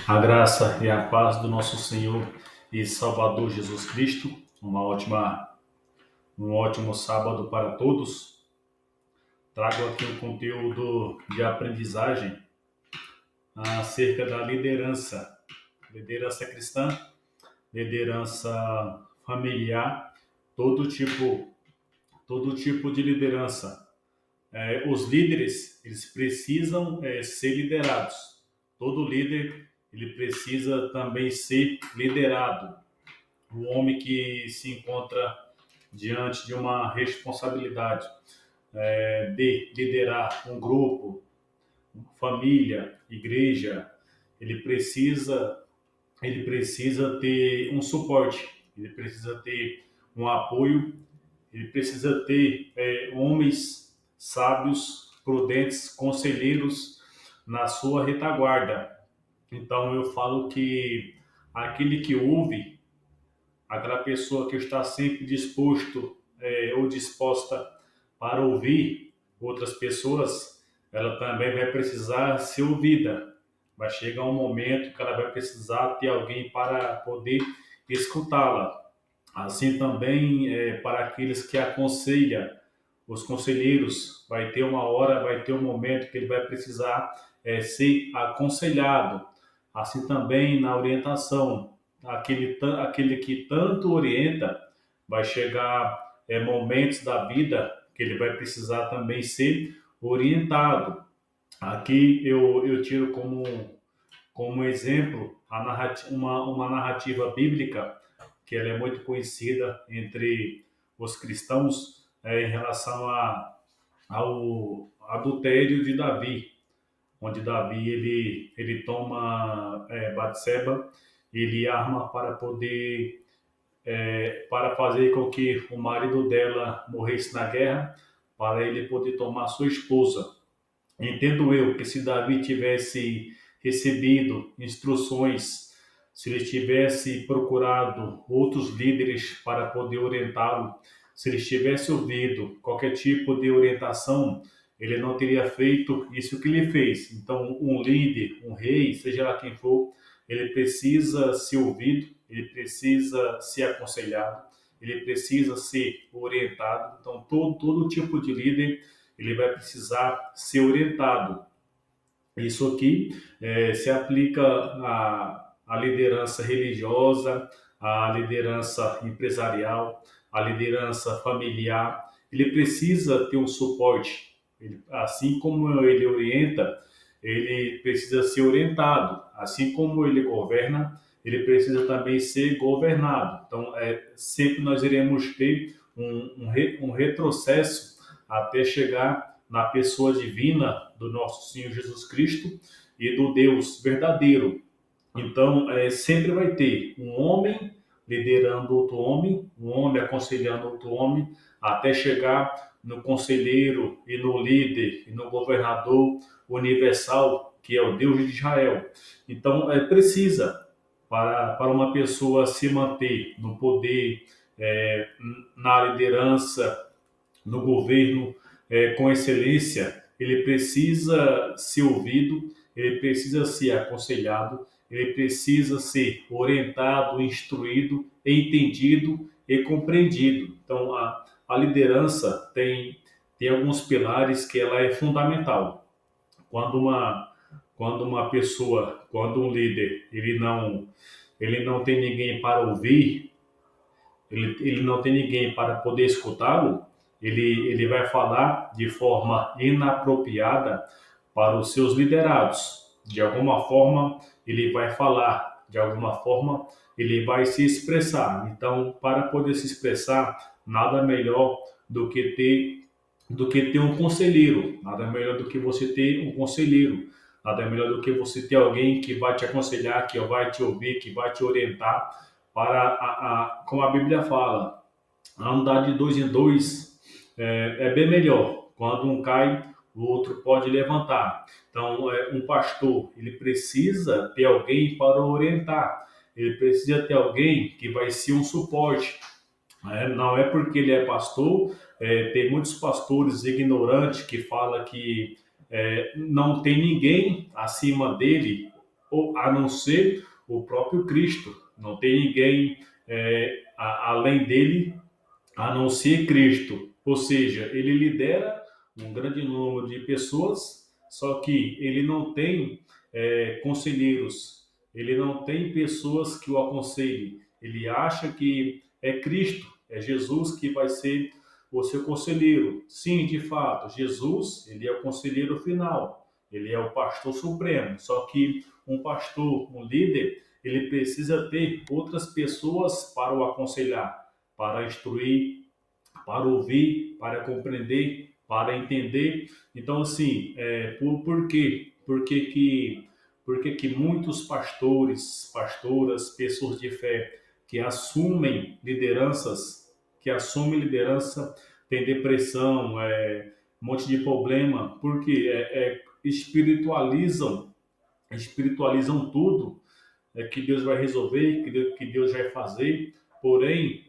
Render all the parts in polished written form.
A graça e a paz do nosso Senhor e Salvador Jesus Cristo. Um ótimo sábado para todos. Trago aqui um conteúdo de aprendizagem acerca da liderança cristã, liderança familiar, todo tipo de liderança. Os líderes, eles precisam ser liderados. Todo líder, ele precisa também ser liderado. O homem que se encontra diante de uma responsabilidade de liderar um grupo, família, igreja, ele precisa ter um suporte, ele precisa ter um apoio, ele precisa ter homens sábios, prudentes, conselheiros na sua retaguarda. Então eu falo que aquele que ouve, aquela pessoa que está sempre disposto ou disposta para ouvir outras pessoas, ela também vai precisar ser ouvida. Vai chegar um momento que ela vai precisar ter alguém para poder escutá-la. Assim também para aqueles que aconselham, os conselheiros, vai ter uma hora, vai ter um momento que ele vai precisar ser aconselhado. Assim também na orientação, aquele que tanto orienta, vai chegar momentos da vida que ele vai precisar também ser orientado. Aqui eu tiro como exemplo uma narrativa bíblica que ela é muito conhecida entre os cristãos em relação ao adultério de Davi, onde Davi ele toma Batseba, ele arma para poder para fazer com que o marido dela morresse na guerra, para ele poder tomar sua esposa. Entendo eu que se Davi tivesse recebido instruções, se ele tivesse procurado outros líderes para poder orientá-lo, se ele tivesse ouvido qualquer tipo de orientação, ele não teria feito isso que ele fez. Então, um líder, um rei, seja lá quem for, ele precisa ser ouvido, ele precisa ser aconselhado, ele precisa ser orientado. Então, todo tipo de líder, ele vai precisar ser orientado. Isso aqui se aplica à liderança religiosa, à liderança empresarial, à liderança familiar. Ele precisa ter um suporte. Assim como ele orienta, ele precisa ser orientado. Assim como ele governa, ele precisa também ser governado. Então, sempre nós iremos ter um retrocesso até chegar na pessoa divina do nosso Senhor Jesus Cristo e do Deus verdadeiro. Então, sempre vai ter um homem liderando outro homem, um homem aconselhando outro homem, até chegar no conselheiro e no líder e no governador universal, que é o Deus de Israel. Então, precisa, para uma pessoa se manter no poder, na liderança, no governo com excelência, ele precisa ser ouvido, ele precisa ser aconselhado, ele precisa ser orientado, instruído, entendido e compreendido. Então, a liderança tem alguns pilares que ela é fundamental. Quando uma pessoa, quando um líder, ele não tem ninguém para ouvir, ele não tem ninguém para poder escutá-lo, ele vai falar de forma inapropriada para os seus liderados. De alguma forma, ele vai falar, de alguma forma, ele vai se expressar. Então, para poder se expressar, nada melhor do que ter um conselheiro, nada melhor do que você ter um conselheiro, nada melhor do que você ter alguém que vai te aconselhar, que vai te ouvir, que vai te orientar para, como a Bíblia fala, andar de dois em dois é bem melhor. Quando um cai, o outro pode levantar. Então, um pastor, ele precisa ter alguém para orientar. Ele precisa ter alguém que vai ser um suporte. Não é porque ele é pastor, tem muitos pastores ignorantes que falam que não tem ninguém acima dele, ou a não ser o próprio Cristo. Não tem ninguém além dele, a não ser Cristo. Ou seja, ele lidera um grande número de pessoas, só que ele não tem conselheiros, ele não tem pessoas que o aconselhem. Ele acha que é Cristo, é Jesus que vai ser o seu conselheiro. Sim, de fato, Jesus, ele é o conselheiro final, ele é o pastor supremo. Só que um pastor, um líder, ele precisa ter outras pessoas para o aconselhar, para instruir, para ouvir, para compreender, para entender. Então, assim, por quê? Por que que muitos pastores, pastoras, pessoas de fé que assumem liderança, têm depressão, um monte de problema, porque espiritualizam tudo, que Deus vai resolver, que Deus vai fazer. Porém,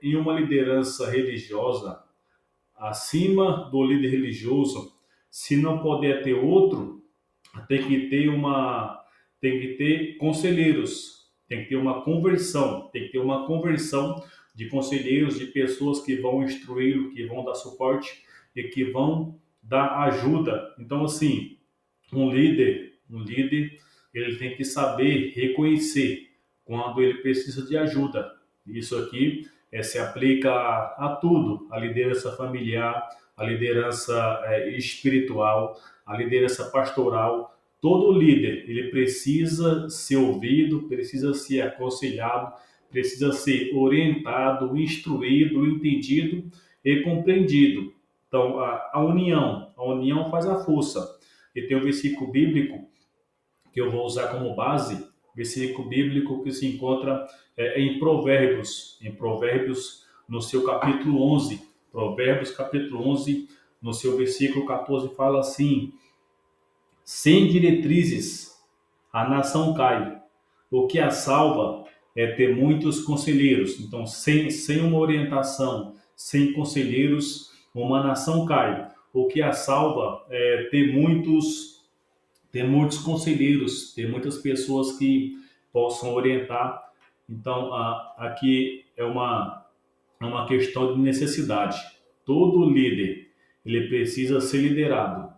em uma liderança religiosa, acima do líder religioso, se não puder ter outro, tem que ter conselheiros, tem que ter uma conversão de conselheiros, de pessoas que vão instruí-lo, que vão dar suporte e que vão dar ajuda. Então, assim, um líder, ele tem que saber reconhecer quando ele precisa de ajuda. Isso aqui se aplica a tudo, a liderança familiar, a liderança espiritual, a liderança pastoral. Todo líder, ele precisa ser ouvido, precisa ser aconselhado, precisa ser orientado, instruído, entendido e compreendido. Então, a união faz a força. E tem um versículo bíblico que eu vou usar como base, versículo bíblico que se encontra em Provérbios no seu capítulo 11. Provérbios capítulo 11, no seu versículo 14, fala assim: sem diretrizes a nação cai, o que a salva é ter muitos conselheiros. Então, sem uma orientação, sem conselheiros, uma nação cai. O que a salva é ter muitos conselheiros, ter muitas pessoas que possam orientar. Então, aqui é uma questão de necessidade. Todo líder, ele precisa ser liderado.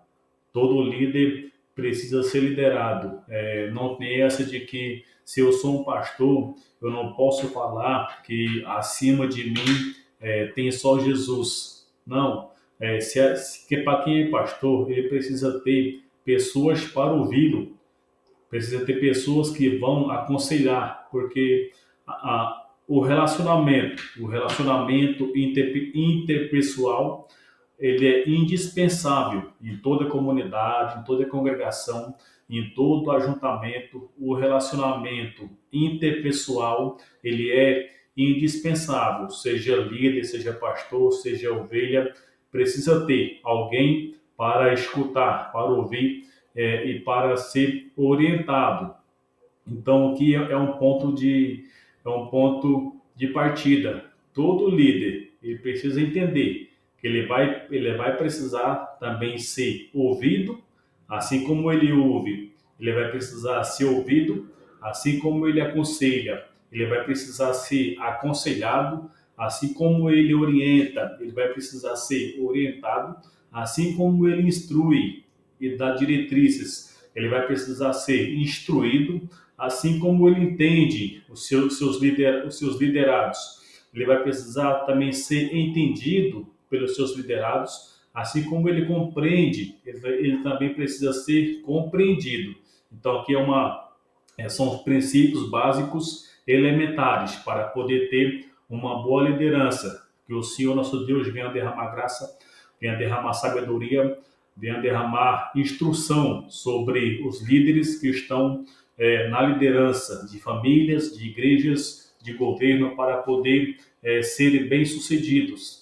Todo líder precisa ser liderado. Não tem essa de que, se eu sou um pastor, eu não posso falar que acima de mim tem só Jesus. Não. Para quem é pastor, ele precisa ter pessoas para ouvi-lo, precisa ter pessoas que vão aconselhar, porque o relacionamento interpessoal, ele é indispensável em toda comunidade, em toda congregação, em todo ajuntamento. O relacionamento interpessoal, ele é indispensável, seja líder, seja pastor, seja ovelha, precisa ter alguém para escutar, para ouvir e para ser orientado. Então, aqui é um ponto de partida. Todo líder, ele precisa entender que ele vai precisar também ser ouvido, assim como ele ouve, ele vai precisar ser ouvido, assim como ele aconselha, ele vai precisar ser aconselhado, assim como ele orienta, ele vai precisar ser orientado, assim como ele instrui e dá diretrizes, ele vai precisar ser instruído, assim como ele entende os seus liderados, ele vai precisar também ser entendido pelos seus liderados, assim como ele compreende, ele também precisa ser compreendido. Então, aqui são os princípios básicos elementares para poder ter uma boa liderança. Que o Senhor nosso Deus venha derramar graça, venha derramar sabedoria, venha derramar instrução sobre os líderes que estão na liderança de famílias, de igrejas, de governo, para poder serem bem-sucedidos.